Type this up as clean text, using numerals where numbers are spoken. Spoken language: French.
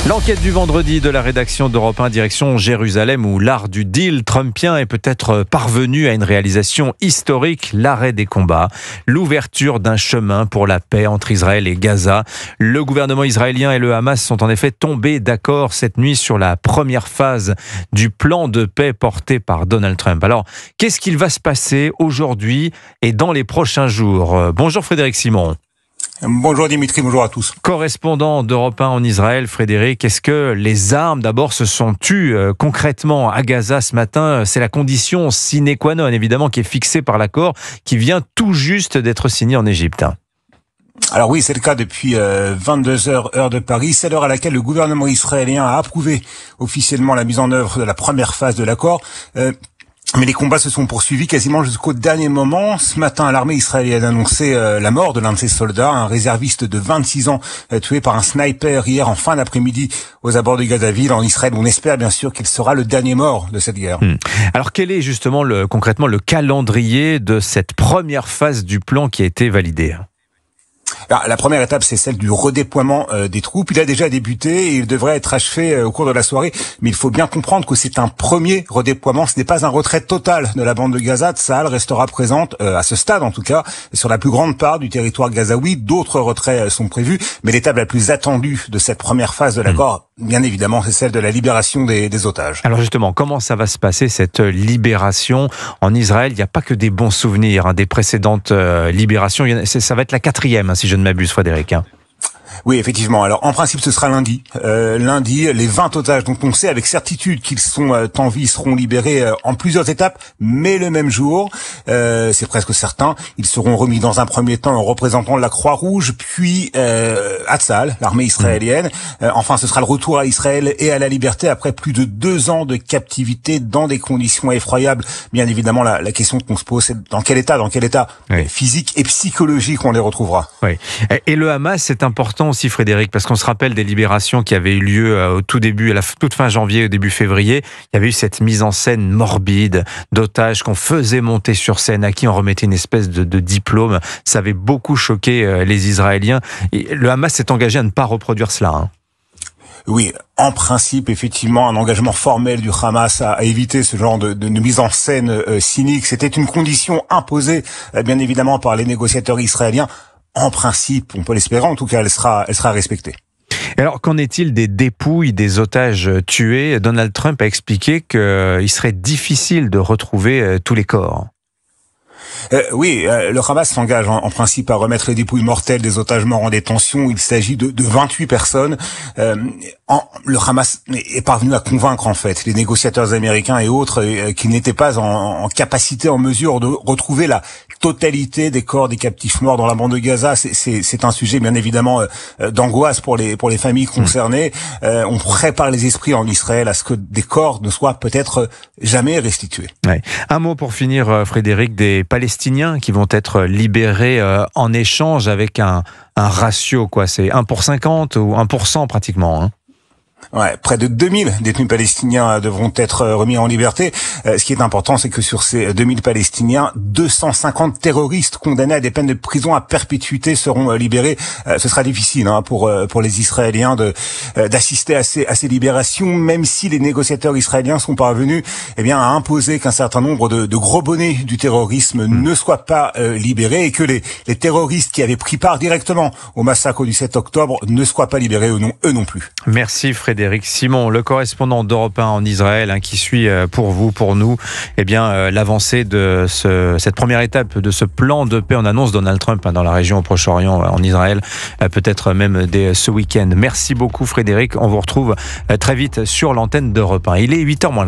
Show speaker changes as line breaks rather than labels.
L'enquête du vendredi de la rédaction d'Europe 1 direction Jérusalem où l'art du deal trumpien est peut-être parvenu à une réalisation historique, l'arrêt des combats, l'ouverture d'un chemin pour la paix entre Israël et Gaza. Le gouvernement israélien et le Hamas sont en effet tombés d'accord cette nuit sur la première phase du plan de paix porté par Donald Trump. Alors, qu'est-ce qu'il va se passer aujourd'hui et dans les prochains jours? Bonjour Frédéric Simon.
Bonjour Dimitri, bonjour à tous.
Correspondant d'Europe 1 en Israël, Frédéric, est-ce que les armes d'abord se sont tues concrètement à Gaza ce matin? C'est la condition sine qua non évidemment qui est fixée par l'accord qui vient tout juste d'être signé en Égypte.
Alors oui, c'est le cas depuis 22h heure de Paris. C'est l'heure à laquelle le gouvernement israélien a approuvé officiellement la mise en œuvre de la première phase de l'accord. Mais les combats se sont poursuivis quasiment jusqu'au dernier moment. Ce matin, l'armée israélienne a annoncé la mort de l'un de ses soldats, un réserviste de 26 ans, tué par un sniper hier en fin d'après-midi aux abords de Gaza-Ville en Israël. On espère bien sûr qu'il sera le dernier mort de cette guerre.
Alors quel est justement concrètement le calendrier de cette première phase du plan qui a été validé ?
Alors, la première étape, c'est celle du redéploiement des troupes. Il a déjà débuté et il devrait être achevé au cours de la soirée. Mais il faut bien comprendre que c'est un premier redéploiement. Ce n'est pas un retrait total de la bande de Gaza. Tsahal restera présente, à ce stade en tout cas, sur la plus grande part du territoire gazaoui. D'autres retraits sont prévus. Mais l'étape la plus attendue de cette première phase de l'accord, bien évidemment, c'est celle de la libération des otages.
Alors justement, comment ça va se passer cette libération en Israël? Il n'y a pas que des bons souvenirs des précédentes libérations. Ça va être la quatrième, si je ne m'abuse, Frédéric.
Oui, effectivement. Alors, en principe, ce sera lundi. Lundi, les 20 otages dont on sait avec certitude qu'ils sont en vie seront libérés en plusieurs étapes, mais le même jour. C'est presque certain. Ils seront remis dans un premier temps aux représentants de la Croix-Rouge, puis à Tsahal, l'armée israélienne. Enfin, ce sera le retour à Israël et à la liberté après plus de 2 ans de captivité dans des conditions effroyables. Bien évidemment, la question qu'on se pose, c'est dans quel état physique et psychologique on les retrouvera.
Oui. Et le Hamas, c'est important aussi, Frédéric, parce qu'on se rappelle des libérations qui avaient eu lieu au tout début, à la toute fin janvier, au début février. Il y avait eu cette mise en scène morbide d'otages qu'on faisait monter sur scène, à qui on remettait une espèce de diplôme. Ça avait beaucoup choqué les Israéliens. Et le Hamas s'est engagé à ne pas reproduire cela.
Oui, en principe, effectivement, un engagement formel du Hamas à éviter ce genre de mise en scène cynique. C'était une condition imposée, bien évidemment, par les négociateurs israéliens. En principe, on peut l'espérer, en tout cas, elle sera respectée.
Et alors, qu'en est-il des dépouilles des otages tués? Donald Trump a expliqué qu'il serait difficile de retrouver tous les corps.
Oui, le Hamas s'engage en principe à remettre les dépouilles mortelles des otages morts en détention. Il s'agit de 28 personnes. Le Hamas est parvenu à convaincre en fait les négociateurs américains et autres qu'ils n'étaient pas en capacité, en mesure de retrouver la totalité des corps des captifs morts dans la bande de Gaza. C'est un sujet bien évidemment d'angoisse pour les familles concernées. On prépare les esprits en Israël à ce que des corps ne soient peut-être jamais restitués.
Ouais. Un mot pour finir, Frédéric, des Palestiniens qui vont être libérés en échange avec un ratio, c'est 1 pour 50 ou 1% pratiquement.
Ouais, près de 2000 détenus palestiniens devront être remis en liberté. Ce qui est important, c'est que sur ces 2000 Palestiniens, 250 terroristes condamnés à des peines de prison à perpétuité seront libérés. Ce sera difficile pour les Israéliens d'assister à ces libérations, même si les négociateurs israéliens sont parvenus à imposer qu'un certain nombre de gros bonnets du terrorisme ne soient pas libérés et que les terroristes qui avaient pris part directement au massacre du 7 octobre ne soient pas libérés eux non plus.
Merci Frédéric Simon, le correspondant d'Europe 1 en Israël, qui suit pour nous, l'avancée de cette première étape de ce plan de paix. On annonce Donald Trump dans la région au Proche-Orient, en Israël, peut-être même dès ce week-end. Merci beaucoup Frédéric, on vous retrouve très vite sur l'antenne d'Europe 1. Il est 8h moins le quart.